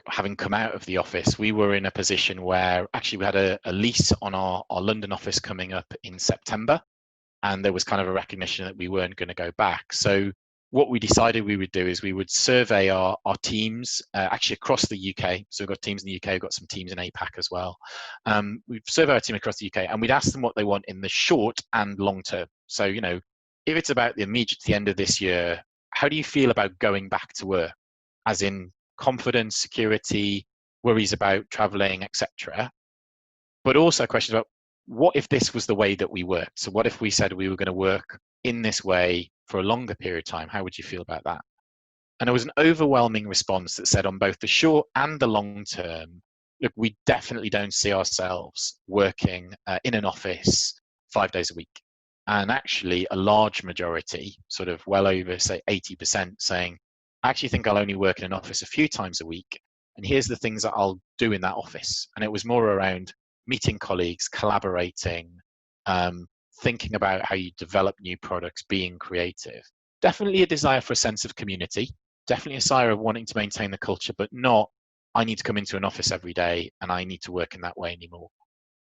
having come out of the office, we were in a position where actually we had a lease on our London office coming up in September, and there was kind of a recognition that we weren't going to go back. So what we decided we would do is we would survey our teams actually across the UK. So we've got teams in the UK, we've got some teams in APAC as well. We'd survey our team across the UK, and we'd ask them what they want in the short and long term. So, you know, if it's about the end of this year, how do you feel about going back to work? As in confidence, security, worries about traveling, etc. But also questions about what if this was the way that we worked? So what if we said we were going to work in this way for a longer period of time? How would you feel about that? And there was an overwhelming response that said on both the short and the long term, look, we definitely don't see ourselves working in an office 5 days a week. And actually a large majority, sort of well over, say, 80% saying, I actually think I'll only work in an office a few times a week. And here's the things that I'll do in that office. And it was more around meeting colleagues, collaborating, thinking about how you develop new products, being creative. Definitely a desire for a sense of community, definitely a desire of wanting to maintain the culture, but not, I need to come into an office every day and I need to work in that way anymore.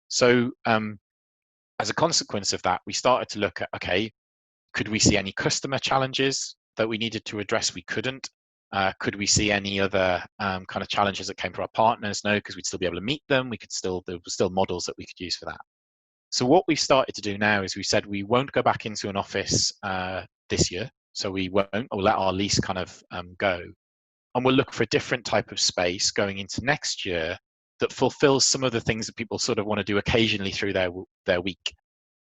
So as a consequence of that, we started to look at, okay, could we see any customer challenges that we needed to address? We couldn't. Could we see any other kind of challenges that came from our partners? No, because we'd still be able to meet them. There were still models that we could use for that. So what we've started to do now is we said we won't go back into an office this year. So we won't, or let our lease kind of go. And we'll look for a different type of space going into next year that fulfills some of the things that people sort of want to do occasionally through their week.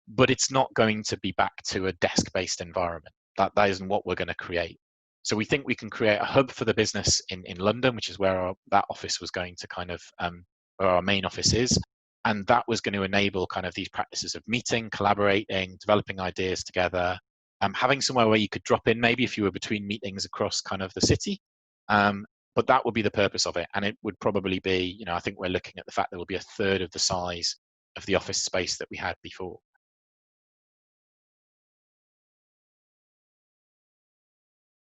But it's not going to be back to a desk-based environment. That isn't what we're going to create. So we think we can create a hub for the business in London, which is where that office was going to kind of, where our main office is. And that was going to enable kind of these practices of meeting, collaborating, developing ideas together, having somewhere where you could drop in maybe if you were between meetings across kind of the city. But that would be the purpose of it. And it would probably be, you know, I think we're looking at the fact that it will be a third of the size of the office space that we had before.